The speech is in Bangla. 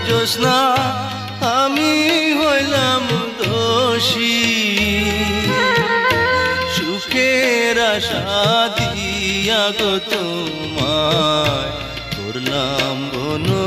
জ্যোৎস্না আমি হইলাম দোষী, সুখের আশা দিয়া গো তোমায় করলাম বন